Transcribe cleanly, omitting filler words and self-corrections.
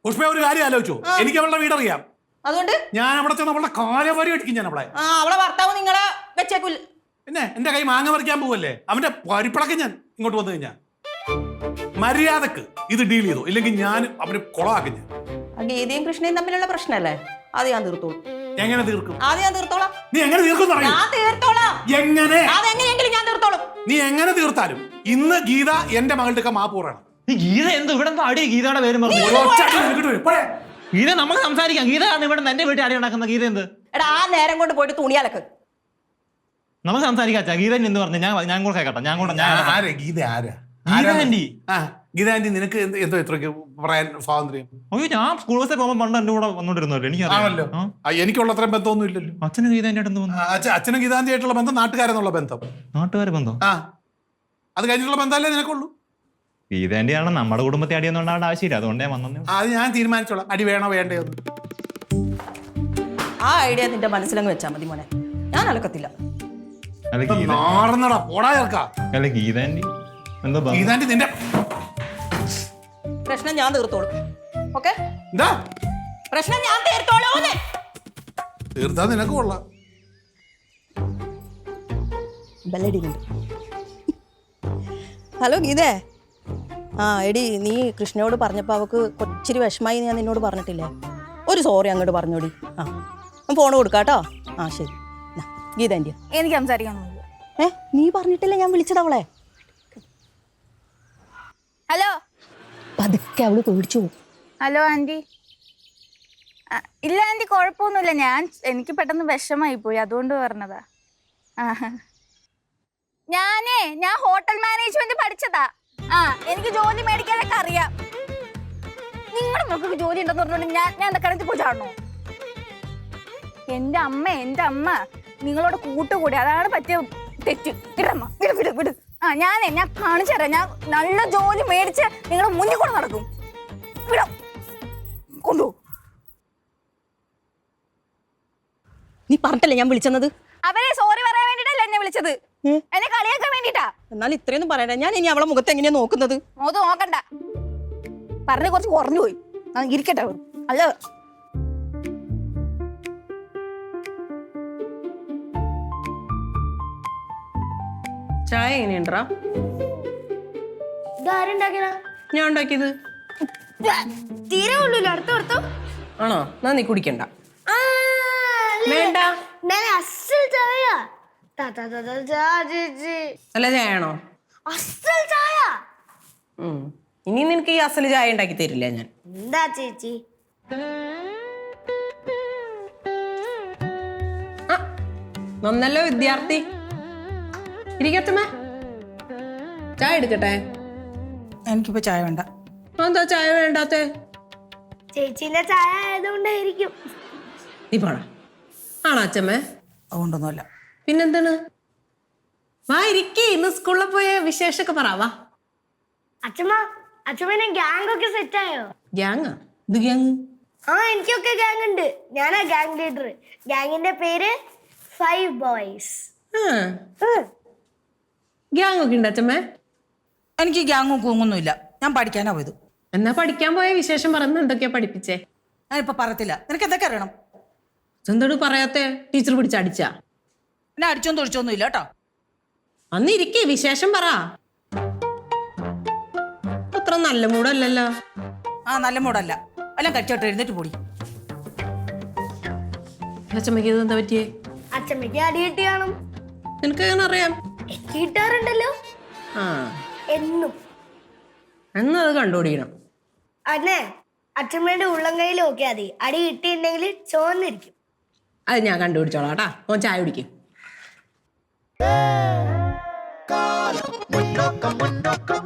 പുഷ്പ ഒരു കാര്യം ആലോചിച്ചു. എനിക്ക് അവളുടെ വീടറിയാം. അതുകൊണ്ട് ഞാൻ അവിടെ ചെന്ന് അവളുടെ കാലവരി അടിക്കും. ഞാൻ അവളെ അവളെ ഭർത്താവ് നിങ്ങളെ വെച്ചേക്കൂല. പിന്നെ എന്റെ കൈ മാങ്ങ പറിക്കാൻ പോവല്ലേ, അവന്റെ പരിപ്പിളക്ക് ഞാൻ ഇങ്ങോട്ട് വന്നു കഴിഞ്ഞാൽ മര്യാദക്ക് ഇത് ഡീൽ ചെയ്തു, ഇല്ലെങ്കിൽ ഞാൻ അവന് കൊളാക്കും. ഞാൻ ഗീതയും കൃഷ്ണയും തമ്മിലുള്ള പ്രശ്നമല്ലേ, അത് ഞാൻ തീർത്തോളൂ. എങ്ങനെ തീർക്കും? അത് ഞാൻ തീർത്തോളാം. നീ എങ്ങനെ തീർക്കും? ഞാൻ തീർത്തോളാം. എങ്ങനെ? അതെങ്ങനെയെങ്കിലും ഞാൻ തീർത്തോളും. നീ എങ്ങനെ തീർത്താലും ഇന്ന് ഗീത എന്റെ മകളുടെ ഒക്കെ മാപ്പ് പറയണം. ഗീത എന്ത് ഇവിടെ അടി? ഗീതയുടെ പേര് ഗീത നമുക്ക് സംസാരിക്കാം. ഗീത ഇവിടെ എന്റെ വീട്ടിൽ അടി ഉണ്ടാക്കുന്ന ഗീത എന്ത്? എടാ ആ നേരം കൊണ്ട് പോയിട്ട് തുണിയാലക്ക് നമുക്ക് സംസാരിക്കാം. ഗീത എന്ത് പറഞ്ഞു? ഞാൻ കൂടെ കേട്ടോ. ഗീത ആരാ? ഗീത ആന്റി നിനക്ക് എന്തോ ഇത്രയ്ക്ക് പറയാൻ സ്വാതന്ത്ര്യം? അയ്യോ, ഞാൻ സ്കൂൾ ബസ്സിൽ പോകുമ്പോൾ പണ്ട് എന്റെ കൂടെ വന്നോണ്ടിരുന്നല്ലോ. എനിക്കറിയാമല്ലോ. എനിക്കുള്ള അത്രയും ബന്ധമൊന്നും ഇല്ലല്ലോ. അച്ഛനും ഗീത ആയിട്ട് എന്ത് ബന്ധം? അച്ഛനും ഗീതാന്തി ആയിട്ടുള്ള ബന്ധം നാട്ടുകാരെന്നുള്ള ബന്ധം. നാട്ടുകാരെ ബന്ധം? അത് കഴിഞ്ഞിട്ടുള്ള ബന്ധമല്ലേ നിനക്കുള്ളൂ. ഗീത ആന്റിയാണ് നമ്മുടെ കുടുംബത്തെ അടിയൊന്നും ഉണ്ടാവേണ്ട ആവശ്യമില്ല. അതുകൊണ്ട് ഞാൻ വന്നു. അത് ഞാൻ തീരുമാനിച്ചോളാം, അടി വേണോ വേണ്ടയോ. ആ ഐഡിയ നിന്റെ മനസ്സിലങ്ങ് വെച്ചാ മതി മോനെ, ഞാൻ അലക്കത്തില്ല. ഗീതാന്റി നിന്റെ പ്രശ്നം ഞാൻ തീർത്തോളൂ. ഓക്കെ, എന്താ പ്രശ്നം ഞാൻ തീർത്തോളൂ. തീർത്താ നിനക്ക് കൊള്ളാം. ഹലോ ഗീതേ. എടി നീ കൃഷ്ണയോട് പറഞ്ഞപ്പോൾ അവൾക്ക് കൊച്ചിരി വിഷമായി ഞാൻ നിന്നോട് പറഞ്ഞിട്ടില്ലേ? ഒരു സോറി അങ്ങോട്ട് പറഞ്ഞോടി. ഫോൺ കൊടുക്കാട്ടോ. ശരി. ഗീത ആന്റി എനിക്ക് സംസാരിക്കാൻ. നീ പറഞ്ഞിട്ടില്ല ഞാൻ വിളിച്ചത് അവളെ. ഹലോ. പതുക്കെ അവള് പേടിച്ചു. Hello aunty. ഇല്ല ആന്റി, കുഴപ്പമൊന്നുമില്ല. എനിക്ക് പെട്ടെന്ന് വിഷമായി പോയി, അതുകൊണ്ട് പറഞ്ഞതാ. ഞാൻ ഹോട്ടൽ മാനേജ്മെന്റ് പഠിച്ചതാ. എനിക്ക് ജോലി മേടിക്കാനൊക്കെ അറിയാം. നിങ്ങളുടെ മക്കൾക്ക് ജോലി ഉണ്ടെന്ന് പറഞ്ഞോണ്ട് ഞാൻ എന്താ കിണറ്റിൽ പോയി ചാടണോ? എന്റെ അമ്മ നിങ്ങളോട് കൂട്ടുകൂടി, അതാണ് പറ്റിയ തെറ്റ്. വിടമ്മ, വിട്. ഞാൻ കാണിച്ചു തരാം. ഞാൻ നല്ല ജോലി മേടിച്ച് നിങ്ങളുടെ മുന്നിൽ കൂടെ നടക്കും. വിടാം, കൊണ്ടു. നീ പറഞ്ഞിട്ടല്ലേ ഞാൻ വിളിച്ചത്? അവരെ സോറി പറയാൻ വേണ്ടിട്ടല്ല എന്നെ വിളിച്ചത്, എന്നെ കളിയാക്കാൻ വേണ്ടിട്ടാ. എന്നാലും ഇത്രയൊന്നും പറയണ്ട. ഞാൻ ഇനി അവളെ മുഖത്ത് എങ്ങനെയാ നോക്കുന്നത്? മുഖത്ത് നോക്കണ്ട, പറഞ്ഞ കുറച്ച് കുറഞ്ഞു പോയി. ഇരിക്കട്ടെ. അല്ല ചായ എങ്ങനെയുണ്ടാ? ഞാൻ ഉണ്ടാക്കിയത്. തീരെ ഉള്ളൂല്ലോ. അടുത്തോ ആണോ? എന്നാ നീ കുടിക്കണ്ട. വേണ്ട. അല്ല ചായയാണോ? ഇനി നിനക്ക് ഈ അസല് ചായ ഉണ്ടാക്കി തരില്ല ഞാൻ. എന്താ ചേച്ചി? നന്നല്ലോ വിദ്യാർത്ഥി. ഇരിക്കത്തമ്മ, ചായ എടുക്കട്ടെ? എനിക്കിപ്പോ ചായ വേണ്ട. എന്താ ചായ വേണ്ടാത്തെ? ചേച്ചിന്റെ ചായ ആയതുകൊണ്ടായിരിക്കും. നീ പോടാ. ആണോ അച്ഛമ്മേ? അതുകൊണ്ടൊന്നുമല്ല. പിന്നെന്താണ്? വാ ഇരിക്കേ. ഇന്ന് സ്കൂളിൽ പോയ വിശേഷമൊക്കെ പറയാ. അച്ഛമ്മ ഗ്യാങ് ഒക്കെ സെറ്റ് ആയോ? ഗ്യാങ്ങാ? ഇത് ഗ്യാങ്? എനിക്കൊക്കെ ഗ്യാങ് ഉണ്ട്. ഞാനാ ഗ്യാങ് ലീഡർ. ഗ്യാങ്ങിന്റെ പേര് 5 boys. ഗ്യാങ് ഒക്കെ ഉണ്ട് അച്ഛമ്മേ? എനിക്ക് ഗ്യാങ്ങും കൂങ്ങൊന്നുമില്ല. ഞാൻ പഠിക്കാനാ പോയത്. എന്നാ പഠിക്കാൻ പോയ വിശേഷം പറയുന്നത് എന്തൊക്കെയാ പഠിപ്പിച്ചേ? ഞാനിപ്പോ പറയത്തില്ല. നിനക്ക് എന്തൊക്കെ അറിയണം? എന്തോട് പറയാത്തെ? ടീച്ചർ പിടിച്ചടിച്ചാ? എന്നെ അടിച്ചോന്നും തൊഴിച്ചൊന്നും ഇല്ല കേട്ടോ. അന്ന് ഇരിക്കേ, വിശേഷം പറ. അത്ര നല്ല മൂടല്ലല്ലോ. നല്ല മൂടല്ല. എല്ലാം കച്ചോട്ട് എഴുന്നേറ്റ് പോടി. അച്ഛമ്മക്ക് ഇത് എന്താ പറ്റിയേ? അച്ഛമ്മക്ക് അടി കിട്ടി കാണും. നിനക്ക് എങ്ങനെ അറിയാം? എനിക്ക് കിട്ടാറുണ്ടല്ലോ എന്നും. എന്നത് കണ്ടുപിടിക്കണം. അന്നെ അച്ഛമ്മയുടെ ഉള്ളം കയ്യിൽ നോക്കിയാൽ മതി. അടി കിട്ടിയിട്ടുണ്ടെങ്കിൽ ചോന്നിരിക്കും. അത് ഞാൻ കണ്ടുപിടിച്ചോളാം കേട്ടാ. ഓൻ ചായ കുടിക്കും. മുന്നോക്കം